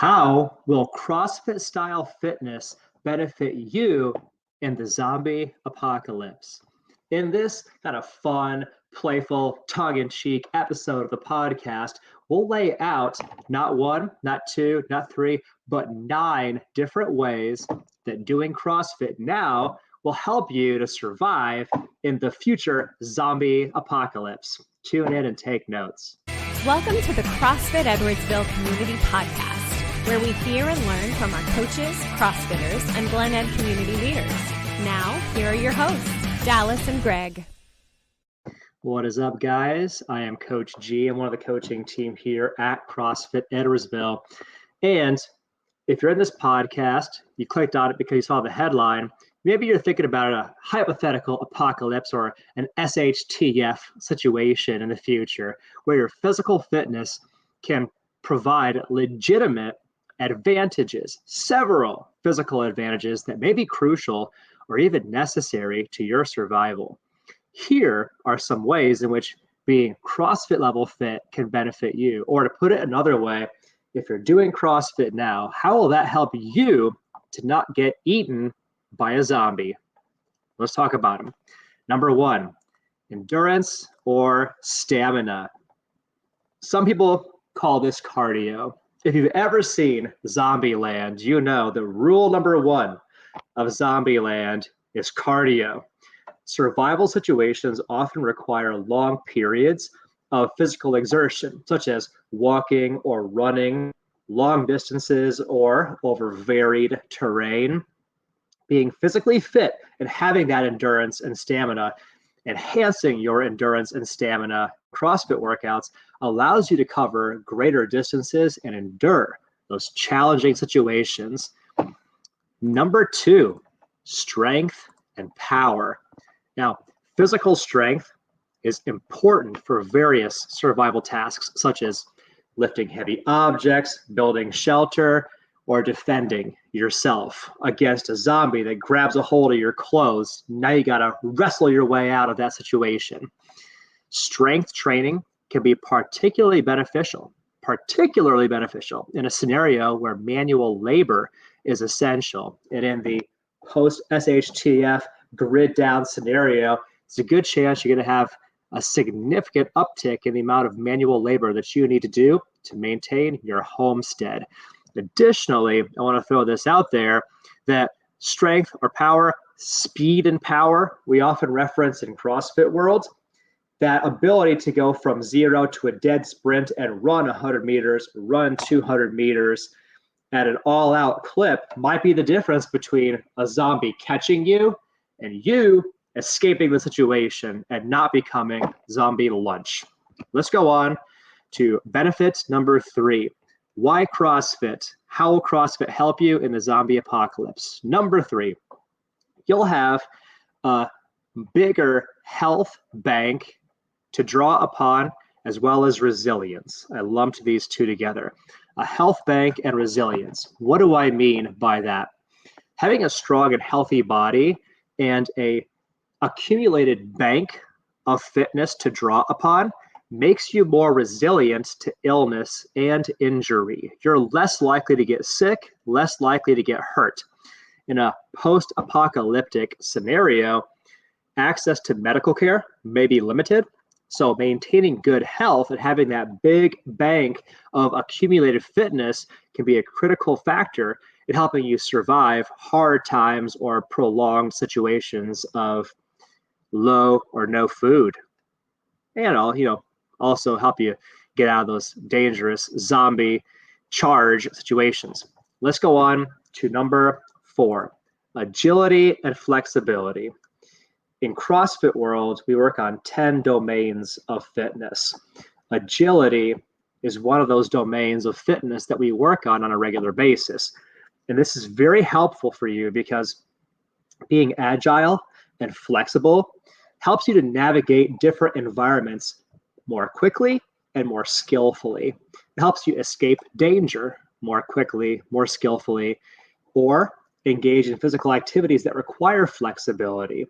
How will CrossFit style fitness benefit you in the zombie apocalypse? In this kind of fun, playful, tongue-in-cheek episode of the podcast, we'll lay out not one, not two, not three, but 9 different ways that doing CrossFit now will help you to survive in the future zombie apocalypse. Tune in and take notes. Welcome to the CrossFit Edwardsville Community Podcast, where we hear and learn from our coaches, CrossFitters, and Glen Ed community leaders. Now, here are your hosts, Dallas and Greg. What is up, guys? I am Coach G. I'm one of the coaching team here at CrossFit Edwardsville. And if you're in this podcast, you clicked on it because you saw the headline. Maybe you're thinking about a hypothetical apocalypse or an SHTF situation in the future where your physical fitness can provide legitimate advantages, several physical advantages that may be crucial or even necessary to your survival. Here are some ways in which being CrossFit level fit can benefit you. Or to put it another way, if you're doing CrossFit now, how will that help you to not get eaten by a zombie? Let's talk about them. Number 1, endurance or stamina. Some people call this cardio. If you've ever seen Zombieland, you know the rule number 1 of Zombieland is cardio. Survival situations often require long periods of physical exertion, such as walking or running long distances or over varied terrain. Being physically fit and having that endurance and stamina, enhancing your endurance and stamina CrossFit workouts allows you to cover greater distances and endure those challenging situations. Number 2, strength and power. Now, physical strength is important for various survival tasks, such as lifting heavy objects, building shelter, or defending yourself against a zombie that grabs a hold of your clothes. Now you got to wrestle your way out of that situation. Strength training can be particularly beneficial in a scenario where manual labor is essential. And in the post-SHTF grid down scenario, it's a good chance you're going to have a significant uptick in the amount of manual labor that you need to do to maintain your homestead. Additionally, I want to throw this out there that strength or power, speed and power, we often reference in CrossFit world, that ability to go from 0 to a dead sprint and run 100 meters, run 200 meters at an all-out clip might be the difference between a zombie catching you and you escaping the situation and not becoming zombie lunch. Let's go on to benefit number 3. Why CrossFit? How will CrossFit help you in the zombie apocalypse? Number 3, you'll have a bigger health bank to draw upon as well as resilience. I lumped these two together. A health bank and resilience. What do I mean by that? Having a strong and healthy body and a accumulated bank of fitness to draw upon makes you more resilient to illness and injury. You're less likely to get sick, less likely to get hurt. In a post-apocalyptic scenario, access to medical care may be limited. So maintaining good health and having that big bank of accumulated fitness can be a critical factor in helping you survive hard times or prolonged situations of low or no food. And also help you get out of those dangerous zombie charge situations. Let's go on to number 4, agility and flexibility. In CrossFit world, we work on 10 domains of fitness. Agility is one of those domains of fitness that we work on a regular basis. And this is very helpful for you because being agile and flexible helps you to navigate different environments more quickly and more skillfully. It helps you escape danger more quickly, more skillfully, or engage in physical activities that require flexibility.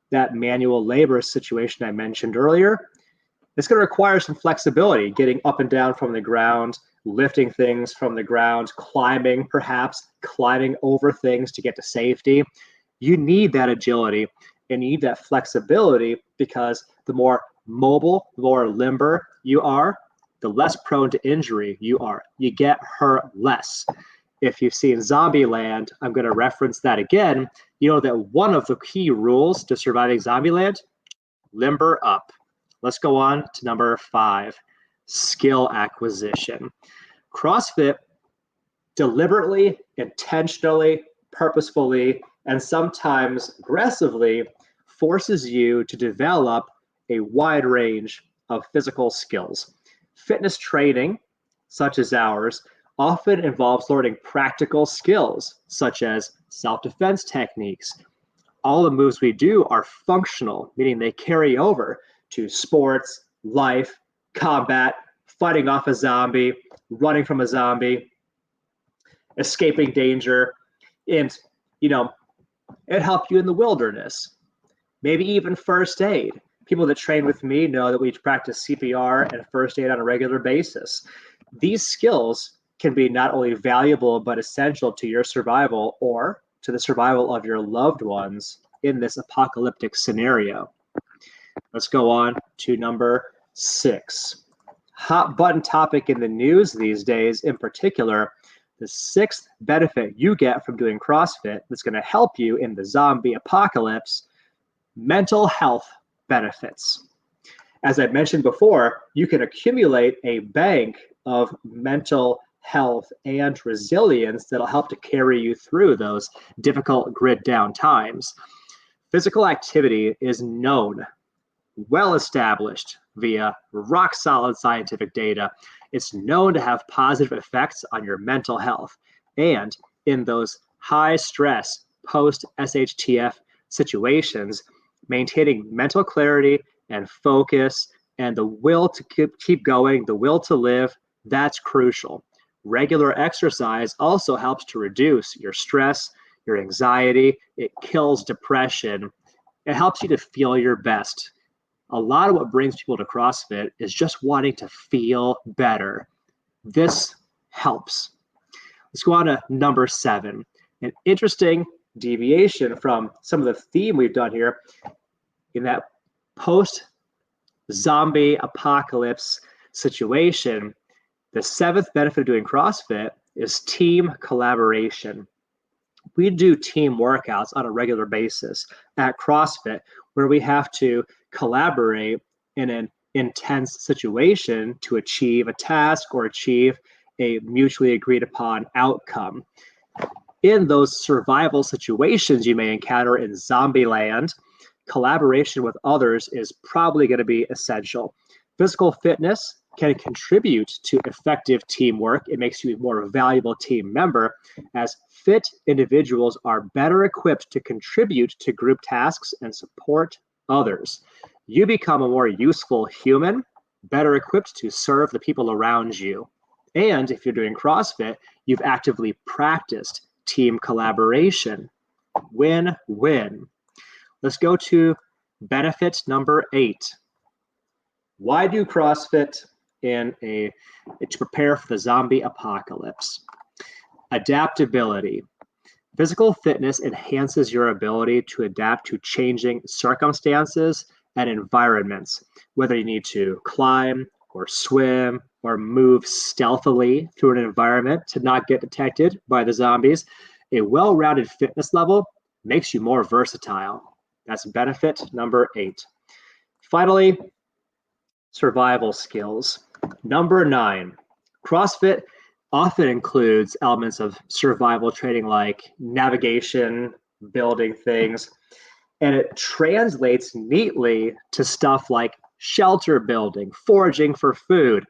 That manual labor situation I mentioned earlier, it's going to require some flexibility, getting up and down from the ground, lifting things from the ground, perhaps climbing over things to get to safety. You need that agility and you need that flexibility, because the more mobile, the more limber you are, the less prone to injury you are. You get hurt less. If you've seen Zombieland, I'm going to reference that again. You know that one of the key rules to surviving Zombieland, limber up. Let's go on to number 5, skill acquisition. CrossFit deliberately, intentionally, purposefully, and sometimes aggressively forces you to develop a wide range of physical skills. Fitness training, such as ours, often involves learning practical skills, such as self-defense techniques. All the moves we do are functional, meaning they carry over to sports, life, combat, fighting off a zombie, running from a zombie, escaping danger, and, it helped you in the wilderness. Maybe even first aid. People that train with me know that we practice CPR and first aid on a regular basis. These skills can be not only valuable, but essential to your survival or to the survival of your loved ones in this apocalyptic scenario. Let's go on to number 6. Hot button topic in the news these days, in particular, the 6th benefit you get from doing CrossFit that's going to help you in the zombie apocalypse: mental health benefits. As I mentioned before, you can accumulate a bank of mental health and resilience that'll help to carry you through those difficult grid down times. Physical activity is known, well established via rock solid scientific data. It's known to have positive effects on your mental health. And in those high stress post SHTF situations, maintaining mental clarity and focus and the will to keep going, the will to live, that's crucial. Regular exercise also helps to reduce your stress, your anxiety. It kills depression. It helps you to feel your best. A lot of what brings people to CrossFit is just wanting to feel better. This helps. Let's go on to number 7. An interesting deviation from some of the theme we've done here in that post-zombie apocalypse situation. The 7th benefit of doing CrossFit is team collaboration. We do team workouts on a regular basis at CrossFit where we have to collaborate in an intense situation to achieve a task or achieve a mutually agreed upon outcome. In those survival situations you may encounter in Zombieland, collaboration with others is probably going to be essential. Physical fitness can contribute to effective teamwork. It makes you a more valuable team member, as fit individuals are better equipped to contribute to group tasks and support others. You become a more useful human, better equipped to serve the people around you. And if you're doing CrossFit, you've actively practiced team collaboration. Win-win. Let's go to benefit number 8. Why do CrossFit to prepare for the zombie apocalypse? Adaptability. Physical fitness enhances your ability to adapt to changing circumstances and environments, whether you need to climb or swim or move stealthily through an environment to not get detected by the zombies. A well-rounded fitness level makes you more versatile. That's benefit number 8. Finally, survival skills. Number 9, CrossFit often includes elements of survival training like navigation, building things, and it translates neatly to stuff like shelter building, foraging for food,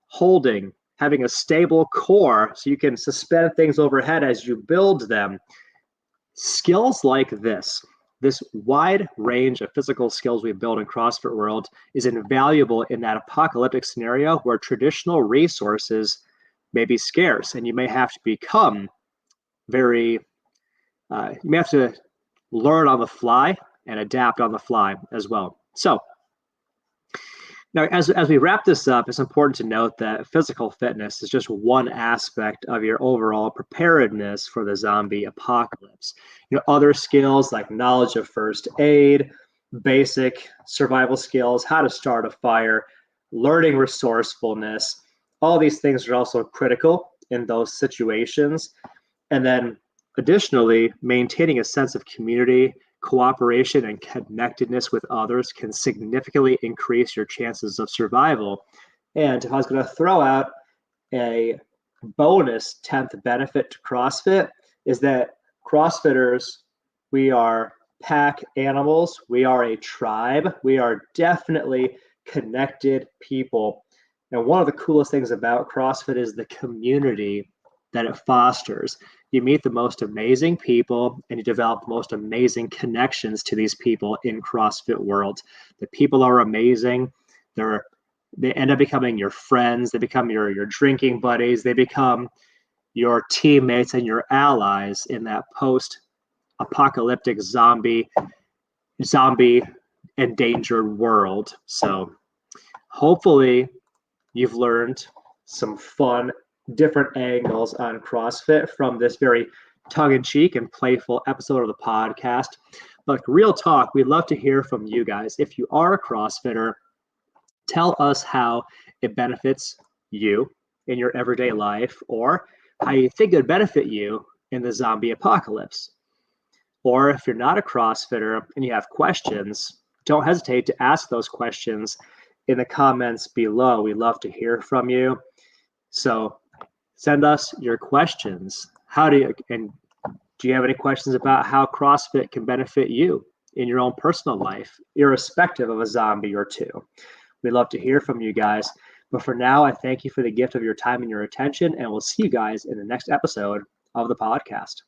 holding, having a stable core so you can suspend things overhead as you build them. Skills like this wide range of physical skills we build in CrossFit world is invaluable in that apocalyptic scenario where traditional resources may be scarce and you may have to become you may have to learn on the fly and adapt on the fly as well. So Now, as we wrap this up, it's important to note that physical fitness is just one aspect of your overall preparedness for the zombie apocalypse. Other skills like knowledge of first aid, basic survival skills, how to start a fire, learning resourcefulness, all these things are also critical in those situations. And then additionally, maintaining a sense of community, cooperation, and connectedness with others can significantly increase your chances of survival. And if I was going to throw out a bonus 10th benefit to CrossFit, is that CrossFitters, we are pack animals, we are a tribe, we are definitely connected people. And one of the coolest things about CrossFit is the community that it fosters. You meet the most amazing people and you develop the most amazing connections to these people in CrossFit world. The people are amazing. They end up becoming your friends. They become your drinking buddies. They become your teammates and your allies in that post-apocalyptic zombie endangered world. So hopefully you've learned some fun, different angles on CrossFit from this very tongue-in-cheek and playful episode of the podcast. But real talk, we'd love to hear from you guys. If you are a CrossFitter, tell us how it benefits you in your everyday life, or how you think it would benefit you in the zombie apocalypse. Or if you're not a CrossFitter and you have questions, don't hesitate to ask those questions in the comments below. We'd love to hear from you. So send us your questions. Do you have any questions about how CrossFit can benefit you in your own personal life, irrespective of a zombie or two? We'd love to hear from you guys. But for now, I thank you for the gift of your time and your attention, and we'll see you guys in the next episode of the podcast.